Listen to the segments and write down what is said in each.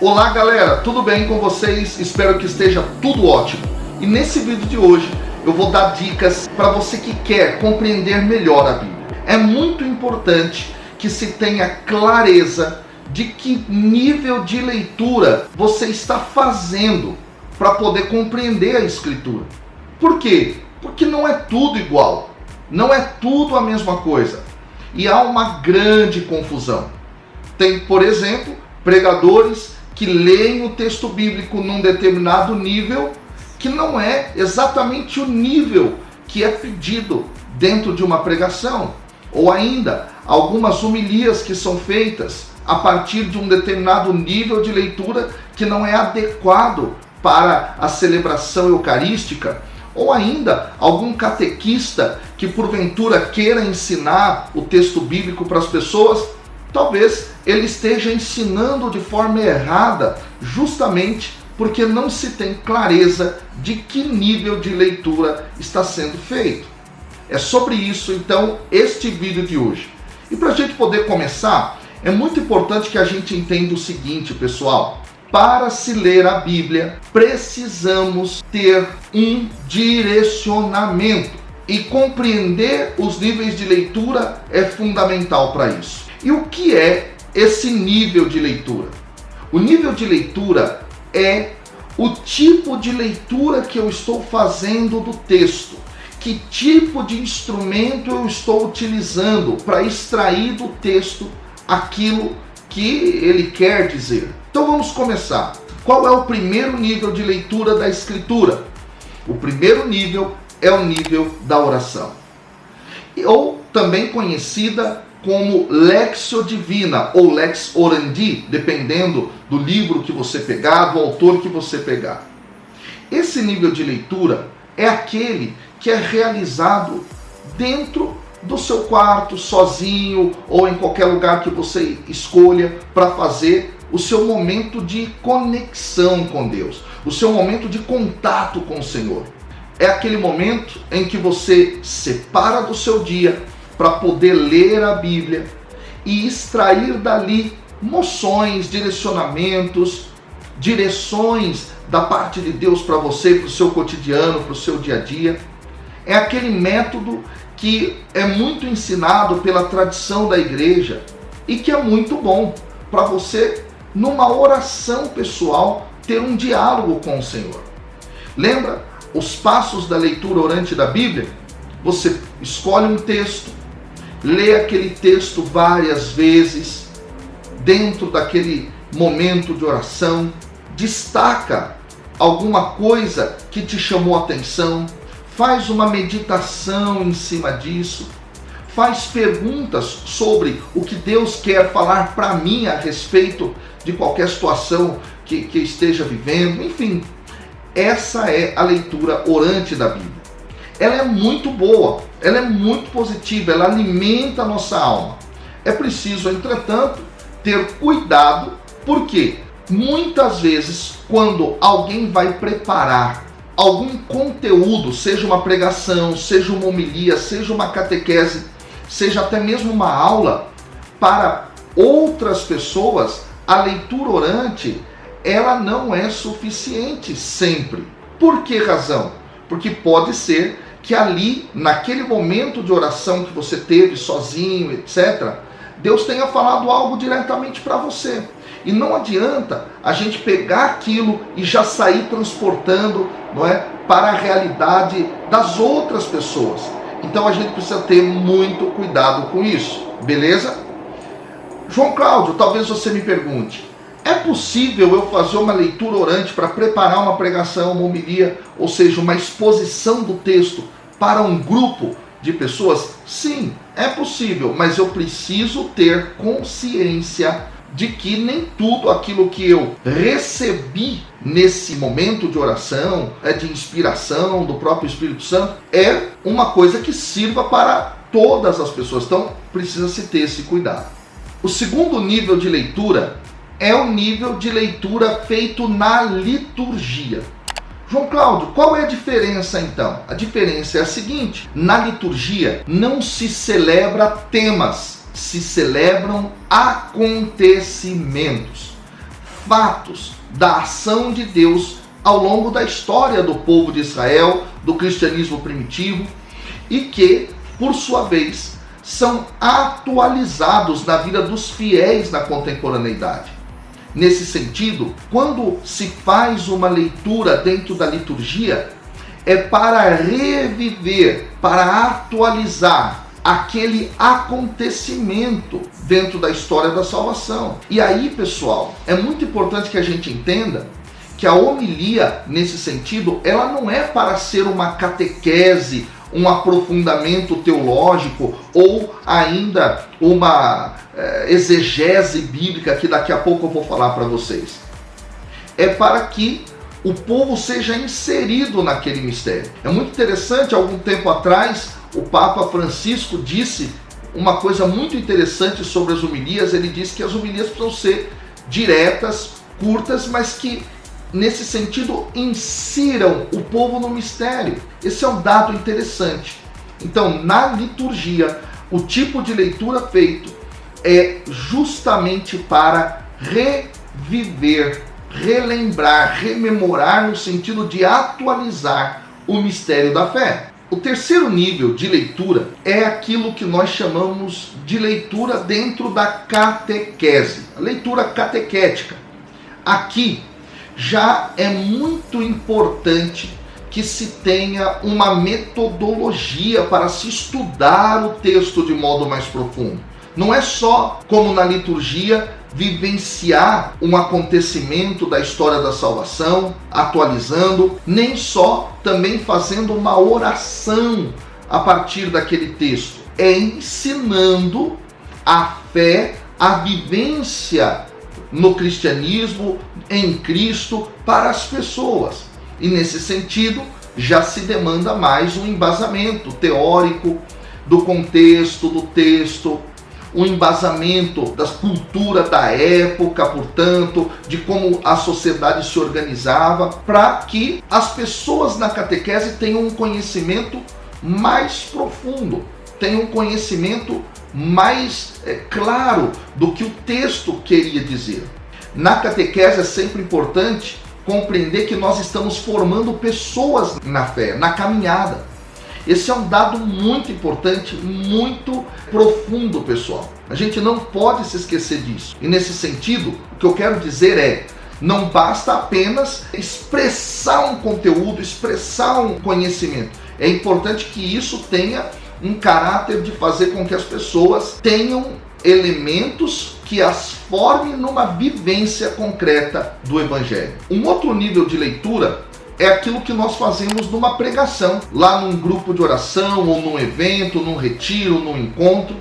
Olá galera, tudo bem com vocês? Espero que esteja tudo ótimo. E nesse vídeo de hoje eu vou dar dicas para você que quer compreender melhor a Bíblia. É muito importante que se tenha clareza de que nível de leitura você está fazendo para poder compreender a Escritura. Por quê? Porque não é tudo igual, não é tudo a mesma coisa. E há uma grande confusão. Tem, por exemplo, pregadores que leem o texto bíblico num determinado nível que não é exatamente o nível que é pedido dentro de uma pregação. Ou ainda, algumas homilias que são feitas a partir de um determinado nível de leitura que não é adequado para a celebração eucarística. Ou ainda, algum catequista que porventura queira ensinar o texto bíblico para as pessoas, talvez ele esteja ensinando de forma errada, justamente porque não se tem clareza de que nível de leitura está sendo feito. É sobre isso, então, este vídeo de hoje. E para a gente poder começar, é muito importante que a gente entenda o seguinte, pessoal. Para se ler a Bíblia, precisamos ter um direcionamento. E compreender os níveis de leitura é fundamental para isso. E o que é esse nível de leitura? O nível de leitura é o tipo de leitura que eu estou fazendo do texto. Que tipo de instrumento eu estou utilizando para extrair do texto aquilo que ele quer dizer. Então vamos começar. Qual é o primeiro nível de leitura da Escritura? O primeiro nível é o nível da oração. Ou também conhecida como Lectio Divina ou Lex Orandi, dependendo do livro que você pegar, do autor que você pegar. Esse nível de leitura é aquele que é realizado dentro do seu quarto, sozinho, ou em qualquer lugar que você escolha para fazer o seu momento de conexão com Deus, o seu momento de contato com o Senhor. É aquele momento em que você separa do seu dia para poder ler a Bíblia e extrair dali moções, direcionamentos, direções da parte de Deus para você, para o seu cotidiano, para o seu dia a dia. É aquele método que é muito ensinado pela tradição da igreja e que é muito bom para você, numa oração pessoal, ter um diálogo com o Senhor. Lembra os passos da leitura orante da Bíblia? Você escolhe um texto, lê aquele texto várias vezes, dentro daquele momento de oração, destaca alguma coisa que te chamou a atenção, faz uma meditação em cima disso, faz perguntas sobre o que Deus quer falar para mim a respeito de qualquer situação que esteja vivendo, enfim. Essa é a leitura orante da Bíblia. Ela é muito boa, ela é muito positiva, ela alimenta a nossa alma. É preciso, entretanto, ter cuidado, porque muitas vezes, quando alguém vai preparar algum conteúdo, seja uma pregação, seja uma homilia, seja uma catequese, seja até mesmo uma aula, para outras pessoas, a leitura orante, ela não é suficiente sempre. Por que razão? Porque pode ser que ali, naquele momento de oração que você teve sozinho, etc., Deus tenha falado algo diretamente para você. E não adianta a gente pegar aquilo e já sair transportando, não é, para a realidade das outras pessoas. Então a gente precisa ter muito cuidado com isso, beleza? João Cláudio, talvez você me pergunte, é possível eu fazer uma leitura orante para preparar uma pregação, uma homilia, ou seja, uma exposição do texto para um grupo de pessoas? Sim, é possível, mas eu preciso ter consciência de que nem tudo aquilo que eu recebi nesse momento de oração, de inspiração do próprio Espírito Santo, é uma coisa que sirva para todas as pessoas. Então, precisa-se ter esse cuidado. O segundo nível de leitura é o nível de leitura feito na liturgia. João Cláudio, qual é a diferença então? A diferença é a seguinte: na liturgia não se celebra temas, se celebram acontecimentos, fatos da ação de Deus ao longo da história do povo de Israel, do cristianismo primitivo, e que, por sua vez, são atualizados na vida dos fiéis na contemporaneidade. Nesse sentido, quando se faz uma leitura dentro da liturgia, é para reviver, para atualizar aquele acontecimento dentro da história da salvação. E aí, pessoal, é muito importante que a gente entenda que a homilia, nesse sentido, ela não é para ser uma catequese, um aprofundamento teológico ou ainda uma exegese bíblica, que daqui a pouco eu vou falar para vocês. É para que o povo seja inserido naquele mistério. É muito interessante, algum tempo atrás, o Papa Francisco disse uma coisa muito interessante sobre as homilias. Ele disse que as homilias precisam ser diretas, curtas, mas que, nesse sentido, insiram o povo no mistério. Esse é um dado interessante. Então, na liturgia, o tipo de leitura feito é justamente para reviver, relembrar, rememorar, no sentido de atualizar o mistério da fé. O terceiro nível de leitura é aquilo que nós chamamos de leitura dentro da catequese, a leitura catequética. Aqui já é muito importante que se tenha uma metodologia para se estudar o texto de modo mais profundo. Não é só, como na liturgia, vivenciar um acontecimento da história da salvação, atualizando, nem só também fazendo uma oração a partir daquele texto. É ensinando a fé, a vivência no cristianismo, em Cristo, para as pessoas. E nesse sentido, já se demanda mais um embasamento teórico do contexto do texto, um embasamento da cultura da época, portanto, de como a sociedade se organizava, para que as pessoas na catequese tenham um conhecimento mais profundo, tenham um conhecimento mais claro do que o texto queria dizer. Na catequese é sempre importante compreender que nós estamos formando pessoas na fé, na caminhada. Esse é um dado muito importante, muito profundo, pessoal. A gente não pode se esquecer disso. E nesse sentido, o que eu quero dizer é, não basta apenas expressar um conteúdo, expressar um conhecimento. É importante que isso tenha um caráter de fazer com que as pessoas tenham elementos que as formem numa vivência concreta do Evangelho. Um outro nível de leitura é aquilo que nós fazemos numa pregação, lá num grupo de oração, ou num evento, num retiro, num encontro.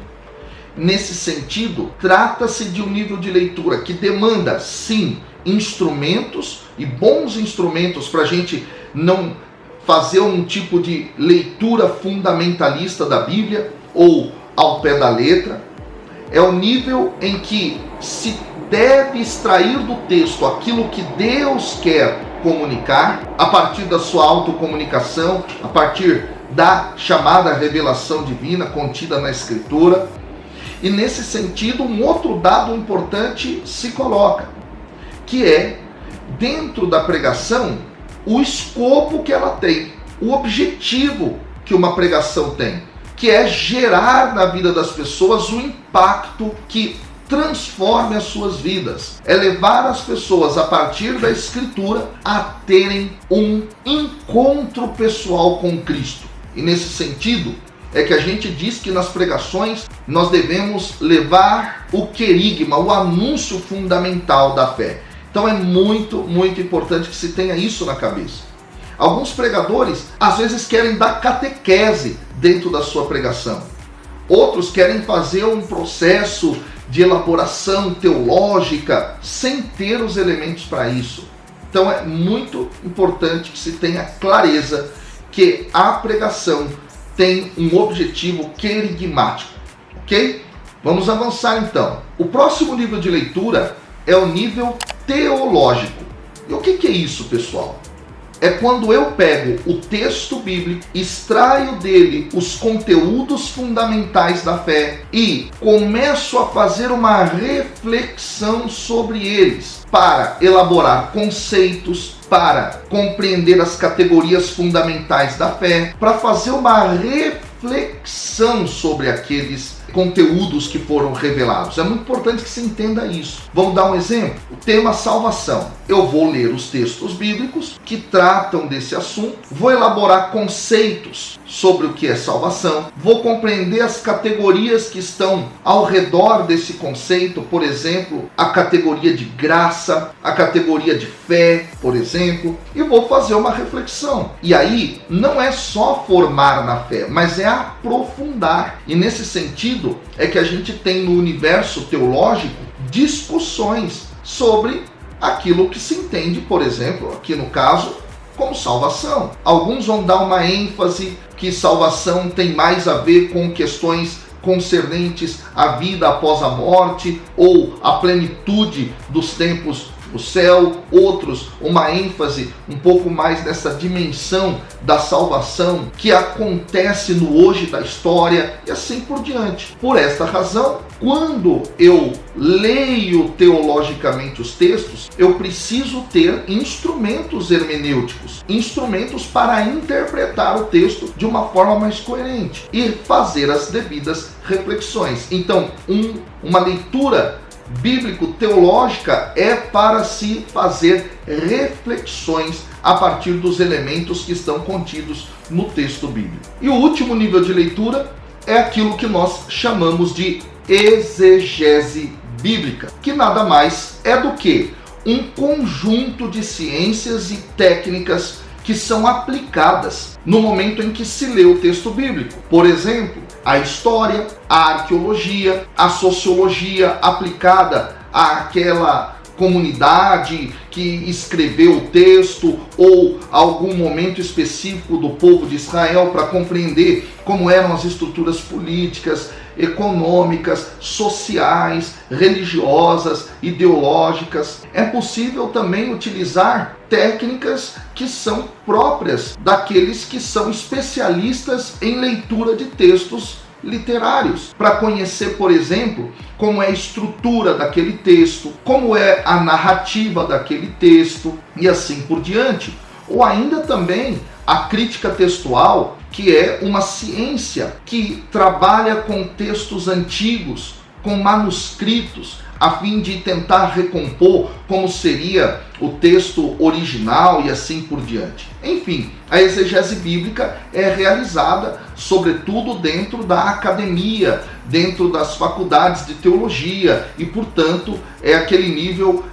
Nesse sentido, trata-se de um nível de leitura que demanda, sim, instrumentos e bons instrumentos para a gente não fazer um tipo de leitura fundamentalista da Bíblia ou ao pé da letra. É o nível em que se deve extrair do texto aquilo que Deus quer comunicar, a partir da sua autocomunicação, a partir da chamada revelação divina contida na Escritura. E nesse sentido, um outro dado importante se coloca, que é, dentro da pregação, o escopo que ela tem, o objetivo que uma pregação tem, que é gerar na vida das pessoas o impacto que transforme as suas vidas. É levar as pessoas, a partir da Escritura, a terem um encontro pessoal com Cristo. E nesse sentido, é que a gente diz que nas pregações nós devemos levar o querigma, o anúncio fundamental da fé. Então é muito, muito importante que se tenha isso na cabeça. Alguns pregadores, às vezes, querem dar catequese dentro da sua pregação. Outros querem fazer um processo de elaboração teológica sem ter os elementos para isso. Então é muito importante que se tenha clareza que a pregação tem um objetivo querigmático, ok? Vamos avançar então. O próximo nível de leitura é o nível teológico. E o que é isso, pessoal? é quando eu pego o texto bíblico, extraio dele os conteúdos fundamentais da fé e começo a fazer uma reflexão sobre eles para elaborar conceitos, para compreender as categorias fundamentais da fé, para fazer uma reflexão sobre aqueles conteúdos que foram revelados. É muito importante que você entenda isso. Vamos dar um exemplo? O tema salvação. Eu vou ler os textos bíblicos que tratam desse assunto, vou elaborar conceitos sobre o que é salvação, vou compreender as categorias que estão ao redor desse conceito, por exemplo, a categoria de graça, a categoria de fé, por exemplo, e vou fazer uma reflexão. E aí, não é só formar na fé, mas é aprofundar. E nesse sentido, é que a gente tem no universo teológico discussões sobre aquilo que se entende, por exemplo, aqui no caso, como salvação. Alguns vão dar uma ênfase que salvação tem mais a ver com questões concernentes à vida após a morte ou à plenitude dos tempos do céu, outros uma ênfase um pouco mais nessa dimensão da salvação que acontece no hoje da história e assim por diante. Por esta razão, quando eu leio teologicamente os textos, eu preciso ter instrumentos hermenêuticos, instrumentos para interpretar o texto de uma forma mais coerente e fazer as devidas reflexões. Então, uma leitura bíblico-teológica é para se fazer reflexões a partir dos elementos que estão contidos no texto bíblico. E o último nível de leitura é aquilo que nós chamamos de exegese bíblica, que nada mais é do que um conjunto de ciências e técnicas que são aplicadas no momento em que se lê o texto bíblico. Por exemplo, a história, a arqueologia, a sociologia aplicada àquela comunidade que escreveu o texto ou algum momento específico do povo de Israel para compreender como eram as estruturas políticas, econômicas, sociais, religiosas, ideológicas. É possível também utilizar técnicas que são próprias daqueles que são especialistas em leitura de textos literários, para conhecer, por exemplo, como é a estrutura daquele texto, como é a narrativa daquele texto e assim por diante. Ou ainda também a crítica textual, que é uma ciência que trabalha com textos antigos, com manuscritos, a fim de tentar recompor como seria o texto original e assim por diante. Enfim, a exegese bíblica é realizada sobretudo dentro da academia, dentro das faculdades de teologia e, portanto, é aquele nível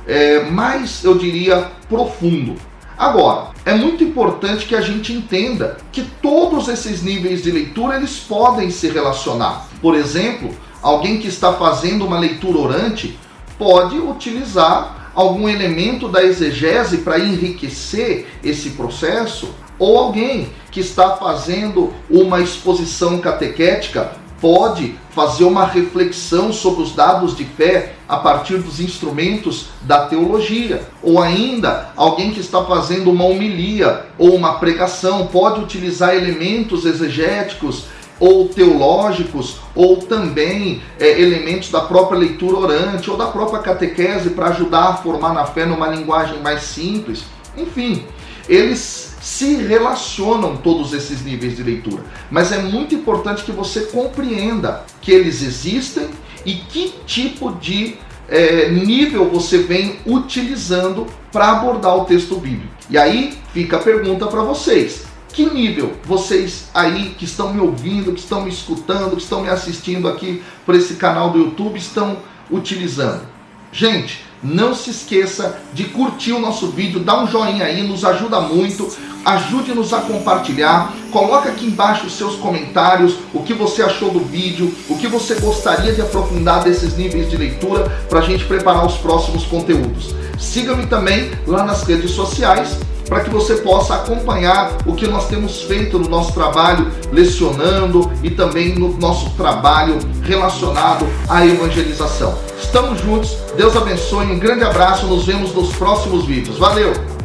mais, eu diria, profundo. Agora, é muito importante que a gente entenda que todos esses níveis de leitura eles podem se relacionar. Por exemplo, alguém que está fazendo uma leitura orante pode utilizar algum elemento da exegese para enriquecer esse processo, ou alguém que está fazendo uma exposição catequética pode fazer uma reflexão sobre os dados de fé a partir dos instrumentos da teologia. Ou ainda, alguém que está fazendo uma homilia ou uma pregação pode utilizar elementos exegéticos ou teológicos, ou também elementos da própria leitura orante ou da própria catequese para ajudar a formar na fé numa linguagem mais simples. Enfim, eles se relacionam, todos esses níveis de leitura, mas é muito importante que você compreenda que eles existem e que tipo de nível você vem utilizando para abordar o texto bíblico. E aí fica a pergunta para vocês: que nível vocês aí que estão me ouvindo, que estão me escutando, que estão me assistindo aqui por esse canal do YouTube estão utilizando? Gente, não se esqueça de curtir o nosso vídeo, dá um joinha aí, nos ajuda muito, ajude-nos a compartilhar, coloca aqui embaixo os seus comentários, o que você achou do vídeo, o que você gostaria de aprofundar desses níveis de leitura para a gente preparar os próximos conteúdos. Siga-me também lá nas redes sociais, para que você possa acompanhar o que nós temos feito no nosso trabalho lecionando e também no nosso trabalho relacionado à evangelização. Estamos juntos, Deus abençoe, um grande abraço, nos vemos nos próximos vídeos. Valeu!